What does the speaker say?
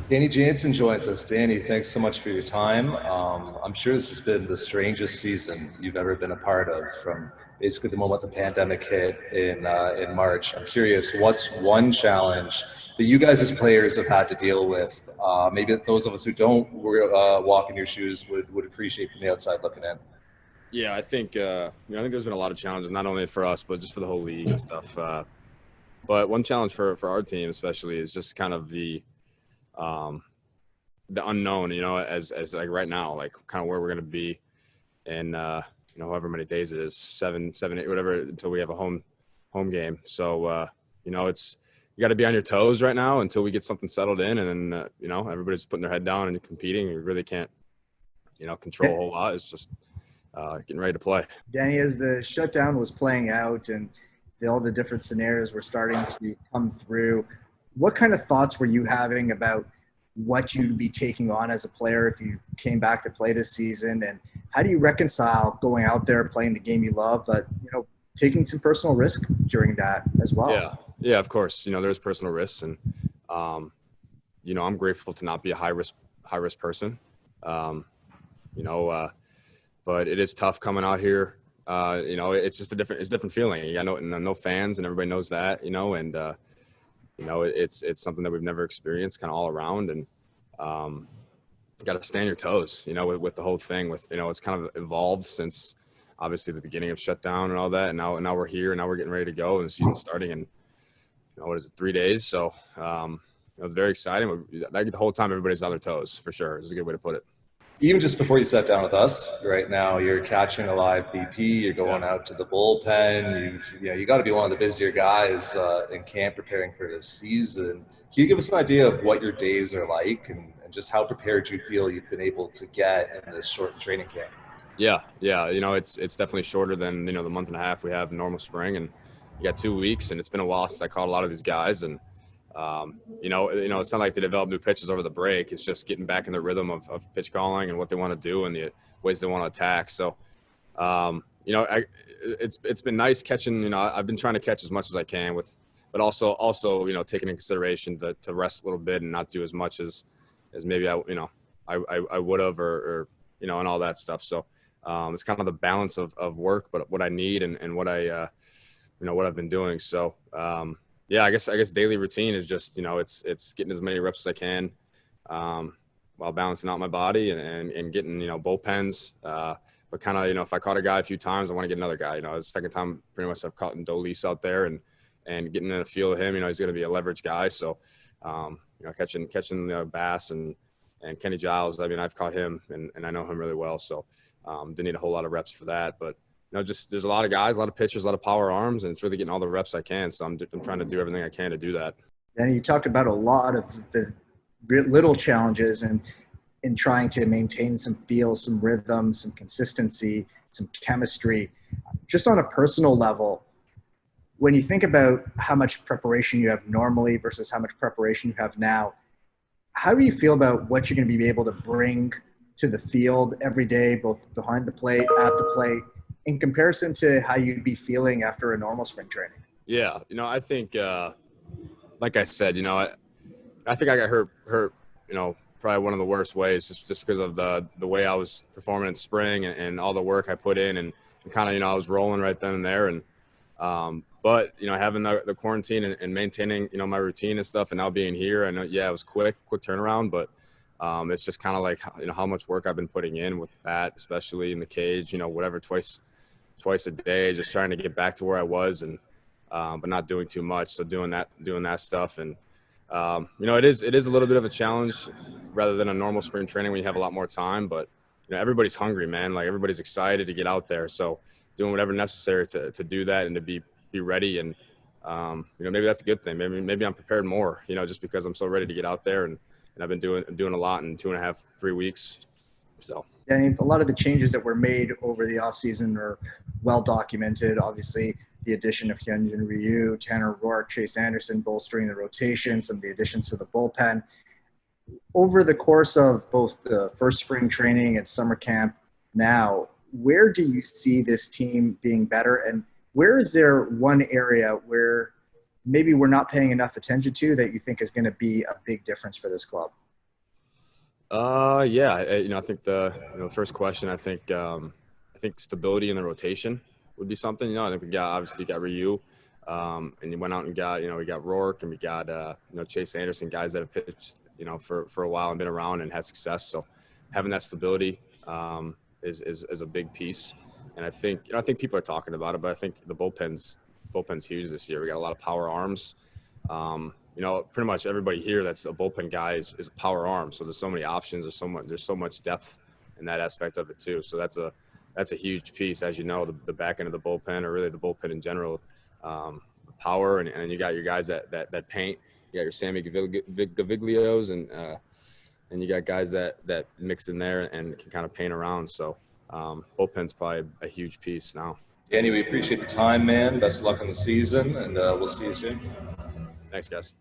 Danny Jansen joins us. Danny, thanks so much for your time. I'm sure this has been the strangest season you've ever been a part of, from basically the moment the pandemic hit in March. I'm curious, what's one challenge that you guys as players have had to deal with? Maybe those of us who don't walk in your shoes would appreciate from the outside looking in. Yeah, I think I think there's been a lot of challenges, not only for us, but just for the whole league and stuff. But one challenge for our team especially is just kind of um, the unknown. As like right now, like kind of where we're going to be in however many days it is, 7, 8, whatever, until we have a home game. So it's you got to be on your toes right now until we get something settled in, and then everybody's putting their head down and competing. You really can't control a whole lot. It's just getting ready to play. Danny, as the shutdown was playing out and all the different scenarios were starting to come through, what kind of thoughts were you having about what you'd be taking on as a player if you came back to play this season? And how do you reconcile going out there, playing the game you love, but, taking some personal risk during that as well? Yeah, of course. There's personal risks, and, I'm grateful to not be a high risk person. But it is tough coming out here. It's just a different feeling. You got no fans, and everybody knows that, and it's something that we've never experienced kind of all around. And you got to stand your toes, with the whole thing it's kind of evolved since obviously the beginning of shutdown and all that. And now we're here, and now we're getting ready to go, and the season's starting in, 3 days. So, very exciting. Like the whole time, everybody's on their toes for sure. Is a good way to put it. Even just before you sat down with us right now, you're catching a live BP, you're going out to the bullpen. You got to be one of the busier guys in camp preparing for this season. Can you give us an idea of what your days are like and just how prepared you feel you've been able to get in this short training camp? Yeah. It's definitely shorter than, the month and a half we have in normal spring, and you got 2 weeks, and it's been a while since I caught a lot of these guys. And, it's not like they develop new pitches over the break. It's just getting back in the rhythm of pitch calling and what they want to do and the ways they want to attack. So, it's been nice catching. I've been trying to catch as much as I can but also taking into consideration to rest a little bit and not do as much as maybe I would have or and all that stuff. So, it's kind of the balance of work, but what I need and what I what I've been doing. So, yeah, I guess daily routine is just, it's getting as many reps as I can while balancing out my body and getting, bullpens. But kind of, if I caught a guy a few times, I want to get another guy. It's the second time pretty much I've caught Dolis out there and getting in a feel of him. He's going to be a leverage guy. So, catching Bass and Kenny Giles. I mean, I've caught him and I know him really well. So, didn't need a whole lot of reps for that. But just there's a lot of guys, a lot of pitchers, a lot of power arms, and it's really getting all the reps I can. So I'm trying to do everything I can to do that. Danny, you talked about a lot of the little challenges and in trying to maintain some feel, some rhythm, some consistency, some chemistry. Just on a personal level, when you think about how much preparation you have normally versus how much preparation you have now, how do you feel about what you're going to be able to bring to the field every day, both behind the plate, at the plate, in comparison to how you'd be feeling after a normal spring training? Yeah. I think, like I said, I think I got hurt, probably one of the worst ways just because of the way I was performing in spring and all the work I put in and kind of, I was rolling right then and there. And, but, having the quarantine and maintaining, my routine and stuff, and now being here, I know, it was quick turnaround, but it's just kind of like, how much work I've been putting in with that, especially in the cage, whatever, twice a day, just trying to get back to where I was and, but not doing too much. So doing that stuff. And, it is a little bit of a challenge rather than a normal spring training when you have a lot more time, but everybody's hungry, man. Like everybody's excited to get out there. So doing whatever necessary to do that and to be ready. And, maybe that's a good thing. Maybe I'm prepared more, just because I'm so ready to get out there and I've been doing a lot in 2.5, 3 weeks. So. Danny, a lot of the changes that were made over the offseason are well documented. Obviously, the addition of Hyunjin Ryu, Tanner Rourke, Chase Anderson bolstering the rotation, some of the additions to the bullpen. Over the course of both the first spring training and summer camp now, where do you see this team being better? And where is there one area where maybe we're not paying enough attention to that you think is going to be a big difference for this club? Yeah, I think the first question, I think stability in the rotation would be something. I think we obviously got Ryu, and you went out and got we got Rourke, and we got Chase Anderson, guys that have pitched for a while and been around and had success. So having that stability is a big piece. And I think people are talking about it, but I think the bullpen's huge this year. We got a lot of power arms. Pretty much everybody here that's a bullpen guy is a power arm. So there's so many options. There's so much depth in that aspect of it too. So that's a huge piece, as you know, the back end of the bullpen, or really the bullpen in general. Power, and you got your guys that paint. You got your Sammy Gaviglios, and you got guys that mix in there and can kind of paint around. So bullpen's probably a huge piece now. Danny, we appreciate the time, man. Best of luck in the season, and we'll see you soon. Thanks, guys.